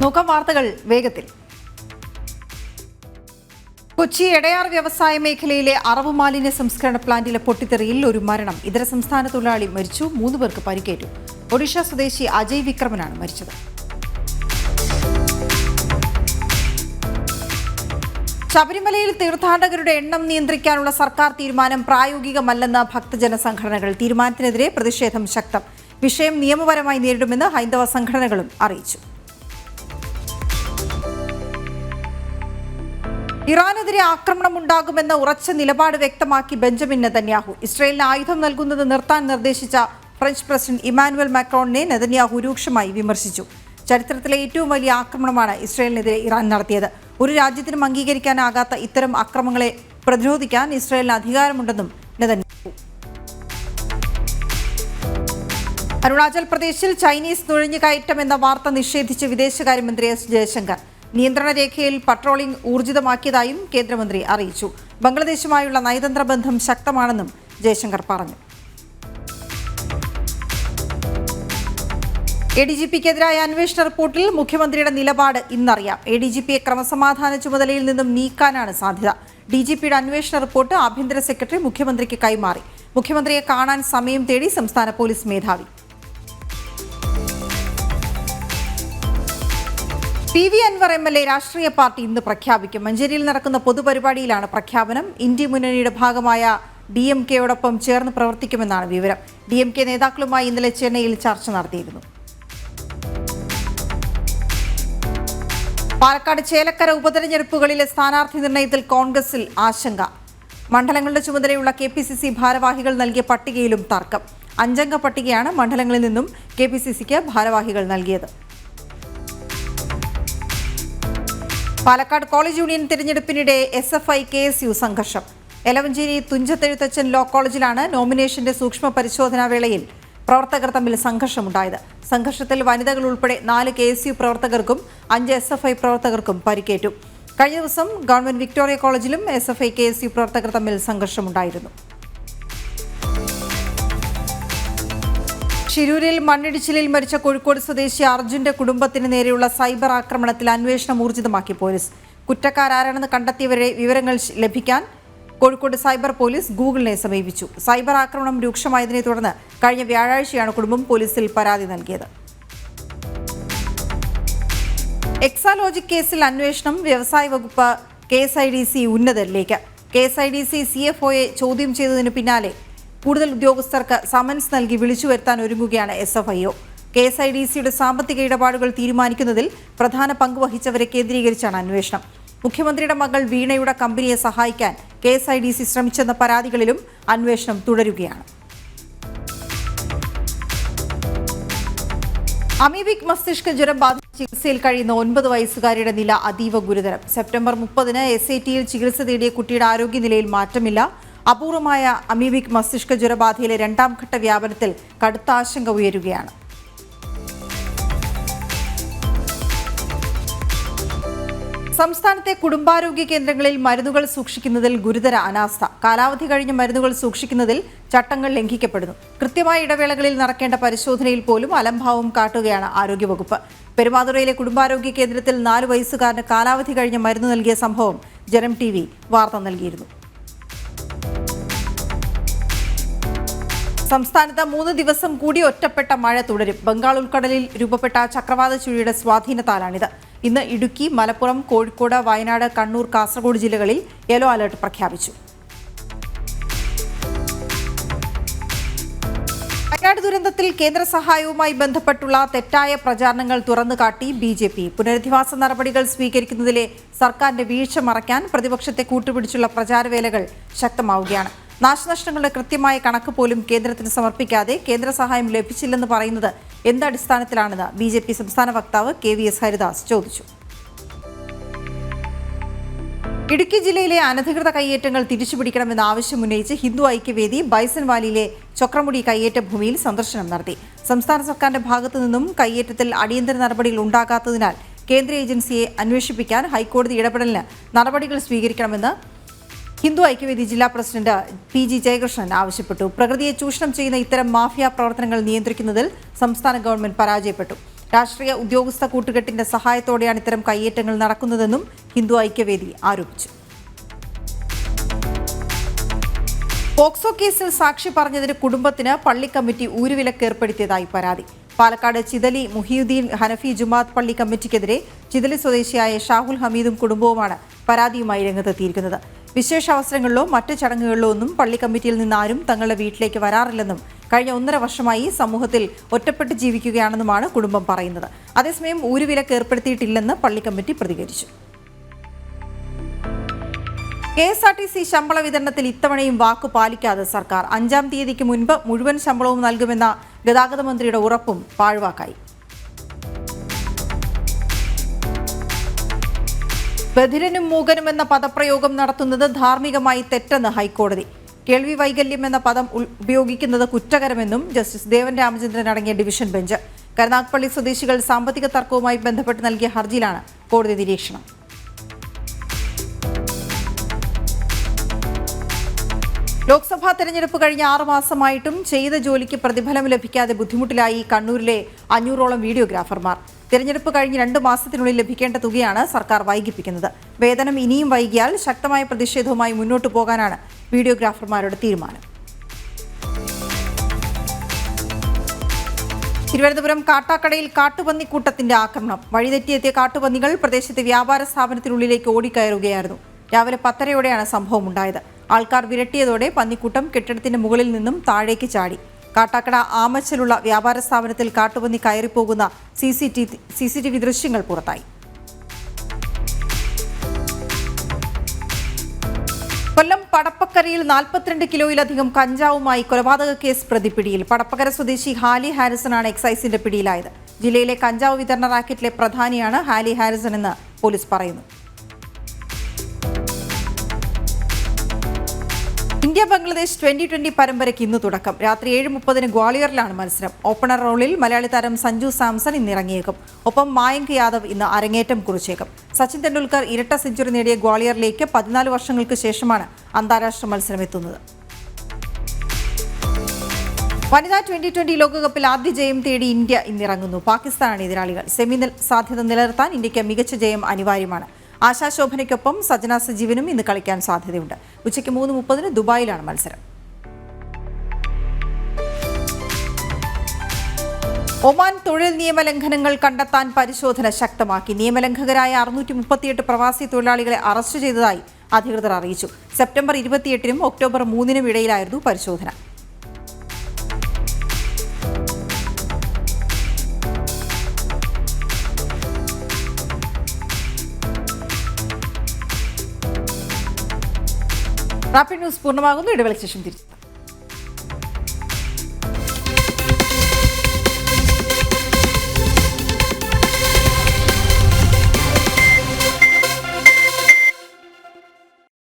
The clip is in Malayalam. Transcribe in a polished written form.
നോക്കാം വാർത്തകൾ വേഗത്തിൽ. കൊച്ചി എടയാർ വ്യവസായ മേഖലയിലെ അറവ് മാലിന്യ സംസ്കരണ പ്ലാന്റിലെ പൊട്ടിത്തെറിയിൽ ഒരു മരണം. ഇതര സംസ്ഥാന തൊഴിലാളി മരിച്ചു. 3 പേർക്ക് പരിക്കേറ്റു. ഒഡീഷ സ്വദേശി അജയ് വിക്രമനാണ് മരിച്ചത്. ശബരിമലയിൽ തീർത്ഥാടകരുടെ എണ്ണം നിയന്ത്രിക്കാനുള്ള സർക്കാർ തീരുമാനം പ്രായോഗികമല്ലെന്ന് ഭക്തജന സംഘടനകൾ. തീരുമാനത്തിനെതിരെ പ്രതിഷേധം ശക്തം. വിഷയം നിയമപരമായി നേരിടുമെന്ന് ഹൈന്ദവ സംഘടനകളും അറിയിച്ചു. ഇറാനെതിരെ ആക്രമണമുണ്ടാകുമെന്ന ഉറച്ച നിലപാട് വ്യക്തമാക്കി ബെഞ്ചമിൻ നെതന്യാഹു. ഇസ്രയേലിന് ആയുധം നൽകുന്നത് നിർത്താൻ നിർദ്ദേശിച്ച ഫ്രഞ്ച് പ്രസിഡന്റ് ഇമാനുവൽ മാക്രോണിനെ നെതന്യാഹു രൂക്ഷമായി വിമർശിച്ചു. ചരിത്രത്തിലെ ഏറ്റവും വലിയ ആക്രമണമാണ് ഇസ്രയേലിനെതിരെ ഇറാൻ നടത്തിയത്. ഒരു രാജ്യത്തിനും അംഗീകരിക്കാനാകാത്ത ഇത്തരം അക്രമങ്ങളെ പ്രതിരോധിക്കാൻ ഇസ്രയേലിന് അധികാരമുണ്ടെന്നും നെതന്യാഹു. അരുണാചൽ പ്രദേശിൽ ചൈനീസ് നുഴഞ്ഞുകയറ്റം എന്ന വാർത്ത നിഷേധിച്ച് വിദേശകാര്യമന്ത്രി എസ് ജയശങ്കർ. നിയന്ത്രണ രേഖയിൽ പട്രോളിംഗ് ഊർജിതമാക്കിയതായും കേന്ദ്രമന്ത്രി അറിയിച്ചു. ബംഗ്ലാദേശുമായുള്ള നയതന്ത്ര ബന്ധം ശക്തമാണെന്നും ജയശങ്കർ പറഞ്ഞു. എഡിജിപിക്കെതിരായ അന്വേഷണ റിപ്പോർട്ടിൽ മുഖ്യമന്ത്രിയുടെ നിലപാട് ഇന്നറിയാം. എഡിജിപിയെ ക്രമസമാധാന ചുമതലയിൽ നിന്നും നീക്കാനാണ് സാധ്യത. ഡിജിപിയുടെ അന്വേഷണ റിപ്പോർട്ട് ആഭ്യന്തര സെക്രട്ടറി മുഖ്യമന്ത്രിക്ക് കൈമാറി. മുഖ്യമന്ത്രിയെ കാണാൻ സമയം തേടി സംസ്ഥാന പോലീസ് മേധാവി. പി.വി. അൻവർ എം.എൽ.എ രാഷ്ട്രീയ പാർട്ടി ഇന്ന് പ്രഖ്യാപിക്കും. മഞ്ചേരിയിൽ നടക്കുന്ന പൊതുപരിപാടിയിലാണ് പ്രഖ്യാപനം. ഇന്ത്യ മുന്നണിയുടെ ഭാഗമായ DMK-യോടൊപ്പം ചേർന്ന് പ്രവർത്തിക്കുമെന്നാണ് വിവരം. DMK നേതാക്കളുമായി ഇന്നലെ ചെന്നൈയിൽ ചർച്ച നടത്തിയിരുന്നു. പാലക്കാട് ചേലക്കര ഉപതെരഞ്ഞെടുപ്പുകളിലെ സ്ഥാനാർത്ഥി നിർണയത്തിൽ കോൺഗ്രസിൽ ആശങ്ക. മണ്ഡലങ്ങളുടെ ചുമതലയുള്ള KPCC ഭാരവാഹികൾ നൽകിയ പട്ടികയിലും തർക്കം. 5-അംഗ പട്ടികയാണ് മണ്ഡലങ്ങളിൽ നിന്നും KPCCക്ക് ഭാരവാഹികൾ നൽകിയത്. പാലക്കാട് കോളേജ് യൂണിയൻ തിരഞ്ഞെടുപ്പിനിടെ SFI KSU സംഘർഷം. എലവഞ്ചേരി തുഞ്ചത്തെഴുത്തച്ഛൻ ലോ കോളേജിലാണ് നോമിനേഷന്റെ സൂക്ഷ്മ പരിശോധനാ വേളയിൽ പ്രവർത്തകർ തമ്മിൽ സംഘർഷമുണ്ടായത്. സംഘർഷത്തിൽ വനിതകൾ ഉൾപ്പെടെ 4 KSU പ്രവർത്തകർക്കും 5 SFI പ്രവർത്തകർക്കും പരിക്കേറ്റു. കഴിഞ്ഞ ദിവസം ഗവൺമെന്റ് വിക്ടോറിയ കോളേജിലും SFI KSU പ്രവർത്തകർ തമ്മിൽ സംഘർഷമുണ്ടായിരുന്നു. ഷിരൂരിൽ മണ്ണിടിച്ചിലിൽ മരിച്ച കോഴിക്കോട് സ്വദേശി അർജുന്റെ കുടുംബത്തിന് നേരെയുള്ള സൈബർ ആക്രമണത്തിൽ അന്വേഷണം ഊർജിതമാക്കി പോലീസ്. കുറ്റക്കാരാണെന്ന് കണ്ടെത്തിയവരെ വിവരങ്ങൾ ലഭിക്കാൻ കോഴിക്കോട് സൈബർ പോലീസ് ഗൂഗിളിനെ സമീപിച്ചു. സൈബർ ആക്രമണം രൂക്ഷമായതിനെ തുടർന്ന് കഴിഞ്ഞ വ്യാഴാഴ്ചയാണ് കുടുംബം പോലീസിൽ പരാതി നൽകിയത്. എക്സാലോജിക് കേസിൽ അന്വേഷണം വ്യവസായ വകുപ്പ് KSIDC ഉന്നതരിലേക്ക്. KSIDC CFOയെ ചോദ്യം ചെയ്തതിനു പിന്നാലെ കൂടുതൽ ഉദ്യോഗസ്ഥർക്ക് സമൻസ് നൽകി വിളിച്ചു വരുത്താൻ ഒരുങ്ങുകയാണ് SFIO. KSIDCയുടെ സാമ്പത്തിക ഇടപാടുകൾ തീരുമാനിക്കുന്നതിൽ പ്രധാന പങ്ക് വഹിച്ചവരെ കേന്ദ്രീകരിച്ചാണ് അന്വേഷണം. മുഖ്യമന്ത്രിയുടെ മകൾ വീണയുടെ കമ്പനിയെ സഹായിക്കാൻ KSIDC ശ്രമിച്ചെന്ന പരാതികളിലും അന്വേഷണം തുടരുകയാണ്. അമീബിക് മസ്തിഷ്ക ജ്വരം ബാധിച്ച് ചികിത്സയിൽ കഴിയുന്ന 9 വയസ്സുകാരിയുടെ നില അതീവ ഗുരുതരം. സെപ്റ്റംബർ 30-ന് SATയിൽ ചികിത്സ തേടിയ കുട്ടിയുടെ ആരോഗ്യനിലയിൽ മാറ്റമില്ല. അപൂർവമായ അമീബിക് മസ്തിഷ്ക ജ്വരബാധയിലെ 2ാം ഘട്ട വ്യാപനത്തിൽ കടുത്ത ആശങ്ക ഉയരുകയാണ്. സംസ്ഥാനത്തെ കുടുംബാരോഗ്യ കേന്ദ്രങ്ങളിൽ മരുന്നുകൾ സൂക്ഷിക്കുന്നതിൽ ഗുരുതര അനാസ്ഥ. കാലാവധി കഴിഞ്ഞ മരുന്നുകൾ സൂക്ഷിക്കുന്നതിൽ ചട്ടങ്ങൾ ലംഘിക്കപ്പെടുന്നു. കൃത്യമായ ഇടവേളകളിൽ നടക്കേണ്ട പരിശോധനയിൽ പോലും അലംഭാവം കാട്ടുകയാണ് ആരോഗ്യവകുപ്പ്. പെരുമാതുറയിലെ കുടുംബാരോഗ്യ കേന്ദ്രത്തിൽ 4 വയസ്സുകാരന് കാലാവധി കഴിഞ്ഞ മരുന്ന് നൽകിയ സംഭവം ജനം TV വാർത്ത നൽകിയിരുന്നു. സംസ്ഥാനത്ത് 3 ദിവസം കൂടി ഒറ്റപ്പെട്ട മഴ തുടരും. ബംഗാൾ ഉൾക്കടലിൽ രൂപപ്പെട്ട ചക്രവാത ചുഴിയുടെ സ്വാധീനത്താലാണിത്. ഇന്ന് ഇടുക്കി, മലപ്പുറം, കോഴിക്കോട്, വയനാട്, കണ്ണൂർ, കാസർഗോഡ് ജില്ലകളിൽ യെല്ലോ അലർട്ട് പ്രഖ്യാപിച്ചു. വയനാട് ദുരന്തത്തിൽ കേന്ദ്ര സഹായവുമായി ബന്ധപ്പെട്ടുള്ള തെറ്റായ പ്രചാരണങ്ങൾ തുറന്നുകാട്ടി BJP. പുനരധിവാസ നടപടികൾ സ്വീകരിക്കുന്നതിലെ സർക്കാരിന്റെ വീഴ്ച മറയ്ക്കാൻ പ്രതിപക്ഷത്തെ കൂട്ടുപിടിച്ചുള്ള പ്രചാരവേലകൾ ശക്തമാവുകയാണ്. നാശനഷ്ടങ്ങളുടെ കൃത്യമായ കണക്ക് പോലും കേന്ദ്രത്തിന് സമർപ്പിക്കാതെ കേന്ദ്ര സഹായം ലഭിച്ചില്ലെന്ന് പറയുന്നത് എന്തടിസ്ഥാനത്തിലാണെന്ന് BJP സംസ്ഥാന വക്താവ് KVS ഹരിദാസ് ചോദിച്ചു. ഇടുക്കി ജില്ലയിലെ അനധികൃത കയ്യേറ്റങ്ങൾ തിരിച്ചുപിടിക്കണമെന്ന ആവശ്യമുന്നയിച്ച് ഹിന്ദു ഐക്യവേദി ബൈസൺ വാലിയിലെ ചൊക്രമുടി കയ്യേറ്റ ഭൂമിയിൽ സന്ദർശനം നടത്തി. സംസ്ഥാന സർക്കാരിന്റെ ഭാഗത്തു നിന്നും കയ്യേറ്റത്തിൽ അടിയന്തര നടപടികൾ ഉണ്ടാകാത്തതിനാൽ കേന്ദ്ര ഏജൻസിയെ അന്വേഷിപ്പിക്കാൻ ഹൈക്കോടതി ഇടപെടലിന് നടപടികൾ സ്വീകരിക്കണമെന്ന് ഹിന്ദു ഐക്യവേദി ജില്ലാ പ്രസിഡന്റ് PG ജയകൃഷ്ണൻ ആവശ്യപ്പെട്ടു. പ്രകൃതിയെ ചൂഷണം ചെയ്യുന്ന ഇത്തരം മാഫിയ പ്രവർത്തനങ്ങൾ നിയന്ത്രിക്കുന്നതിൽ സംസ്ഥാന ഗവൺമെന്റ് പരാജയപ്പെട്ടു. രാഷ്ട്രീയ ഉദ്യോഗസ്ഥ കൂട്ടുകെട്ടിന്റെ സഹായത്തോടെയാണ് ഇത്തരം കയ്യേറ്റങ്ങൾ നടക്കുന്നതെന്നും ഹിന്ദു ഐക്യവേദി ആരോപിച്ചു. പോക്സോ കേസിൽ സാക്ഷി പറഞ്ഞതിന് കുടുംബത്തിന് പള്ളി കമ്മിറ്റി ഊരുവിലക്ക് ഏർപ്പെടുത്തിയതായി പരാതി. പാലക്കാട് ചിതലി മുഹിയുദ്ദീൻ ഹനഫി ജുമാത്ത് പള്ളി കമ്മിറ്റിക്കെതിരെ ചിതലി സ്വദേശിയായ ഷാഹുൽ ഹമീദും കുടുംബവുമാണ് പരാതിയുമായി രംഗത്തെത്തിയിരിക്കുന്നത്. വിശേഷ അവസരങ്ങളിലോ മറ്റ് ചടങ്ങുകളിലോ ഒന്നും പള്ളി കമ്മിറ്റിയിൽ നിന്ന് ആരും തങ്ങളുടെ വീട്ടിലേക്ക് വരാറില്ലെന്നും കഴിഞ്ഞ 1.5 വർഷമായി സമൂഹത്തിൽ ഒറ്റപ്പെട്ട് ജീവിക്കുകയാണെന്നുമാണ് കുടുംബം പറയുന്നത്. അതേസമയം ഊരുവിലക്ക് ഏർപ്പെടുത്തിയിട്ടില്ലെന്ന് പള്ളി കമ്മിറ്റി പ്രതികരിച്ചു. KSRTC ശമ്പള വിതരണത്തിൽ ഇത്തവണയും വാക്കു പാലിക്കാതെ സർക്കാർ 5-ാം തീയതിക്ക് മുൻപ് മുഴുവൻ ശമ്പളവും നൽകുമെന്ന ഗതാഗത മന്ത്രിയുടെ ഉറപ്പും പാഴ്വാക്കായി. ബധിരനും മൂകനും എന്ന പദപ്രയോഗം നടത്തുന്നത് ധാർമ്മികമായി തെറ്റെന്ന് ഹൈക്കോടതി. കേൾവി വൈകല്യം എന്ന പദം ഉപയോഗിക്കുന്നത് കുറ്റകരമെന്നും ജസ്റ്റിസ് ദേവൻ രാമചന്ദ്രൻ അടങ്ങിയ ഡിവിഷൻ ബെഞ്ച്. കരുനാഗപ്പള്ളി സ്വദേശികൾ സാമ്പത്തിക തർക്കവുമായി ബന്ധപ്പെട്ട് നൽകിയ ഹർജിയിലാണ് കോടതി നിരീക്ഷണം. ലോക്സഭാ തെരഞ്ഞെടുപ്പ് കഴിഞ്ഞ 6 മാസമായിട്ടും ചെയ്ത ജോലിക്ക് പ്രതിഫലം ലഭിക്കാതെ ബുദ്ധിമുട്ടിലായി കണ്ണൂരിലെ 500ഓളം വീഡിയോഗ്രാഫർമാർ. തെരഞ്ഞെടുപ്പ് കഴിഞ്ഞ് 2 മാസത്തിനുള്ളിൽ ലഭിക്കേണ്ട തുകയാണ് സർക്കാർ വൈകിപ്പിക്കുന്നത്. വേതനം ഇനിയും വൈകിയാൽ ശക്തമായ പ്രതിഷേധവുമായി മുന്നോട്ടു പോകാനാണ് വീഡിയോഗ്രാഫർമാരുടെ തീരുമാനം. തിരുവനന്തപുരം കാട്ടാക്കടയിൽ കാട്ടുപന്നിക്കൂട്ടത്തിന്റെ ആക്രമണം. വഴിതെറ്റിയെത്തിയ കാട്ടുപന്നികൾ പ്രദേശത്തെ വ്യാപാര സ്ഥാപനത്തിനുള്ളിലേക്ക് ഓടിക്കയറുകയായിരുന്നു. രാവിലെ 10:30യോടെയാണ് സംഭവം ഉണ്ടായത്. ആൾക്കാർ വിരട്ടിയതോടെ പന്നിക്കൂട്ടം കെട്ടിടത്തിന്റെ മുകളിൽ നിന്നും താഴേക്ക് ചാടി. കാട്ടാക്കട ആമച്ചലുള്ള വ്യാപാര സ്ഥാപനത്തിൽ കാട്ടുപന്നി കയറിപ്പോകുന്ന CCTV ദൃശ്യങ്ങൾ പുറത്തായി. കൊല്ലം പടപ്പക്കരയിൽ 42 കിലോയിലധികം കഞ്ചാവുമായി കൊലപാതക കേസ് പ്രതി പിടിയിൽ. പടപ്പക്കര സ്വദേശി ഹാലി ഹാരിസണാണ് എക്സൈസിന്റെ പിടിയിലായത്. ജില്ലയിലെ കഞ്ചാവ് വിതരണ റാക്കറ്റിലെ പ്രധാനിയാണ് ഹാലി ഹാരിസൺ എന്ന് പോലീസ് പറയുന്നു. ഇന്ത്യ ബംഗ്ലാദേശ് 2020 പരമ്പരയ്ക്ക് ഇന്ന് തുടക്കം. രാത്രി 7:30 ഗ്വാളിയറിലാണ് മത്സരം. ഓപ്പണർ റോളിൽ മലയാളി താരം സഞ്ജു സാംസൺ ഇന്ന് ഇറങ്ങിയേക്കും. ഒപ്പം മായങ്ക് യാദവ് ഇന്ന് അരങ്ങേറ്റം കുറിച്ചേക്കും. സച്ചിൻ തെണ്ടുൽക്കർ ഇരട്ട സെഞ്ചുറി നേടിയ ഗ്വാളിയറിലേക്ക് 14 വർഷങ്ങൾക്ക് ശേഷമാണ് അന്താരാഷ്ട്ര മത്സരം എത്തുന്നത്. വനിതാ 2020 ലോകകപ്പിൽ ആദ്യ ജയം തേടി ഇന്ത്യ ഇന്നിറങ്ങുന്നു. പാകിസ്ഥാനാണ് എതിരാളികൾ. സെമി സാധ്യത നിലനിർത്താൻ ഇന്ത്യയ്ക്ക് മികച്ച ജയം അനിവാര്യമാണ്. ആശാ ശോഭനയ്ക്കൊപ്പം സജന സജീവനും ഇന്ന് കളിക്കാൻ സാധ്യതയുണ്ട്. ഉച്ചയ്ക്ക് 3:30 ദുബായിലാണ് മത്സരം. ഒമാൻ തൊഴിൽ നിയമലംഘനങ്ങൾ കണ്ടെത്താൻ പരിശോധന ശക്തമാക്കി. നിയമലംഘകരായ 638 പ്രവാസി തൊഴിലാളികളെ അറസ്റ്റ് ചെയ്തതായി അധികൃതർ അറിയിച്ചു. സെപ്റ്റംബർ 28-നും ഒക്ടോബർ 3-നും ഇടയിലായിരുന്നു പരിശോധന. റാപ്പിഡ് ന്യൂസ് പൂർണ്ണമാകുന്നു. ഇടവേളയ്ക്ക് ശേഷം തിരിച്ചു.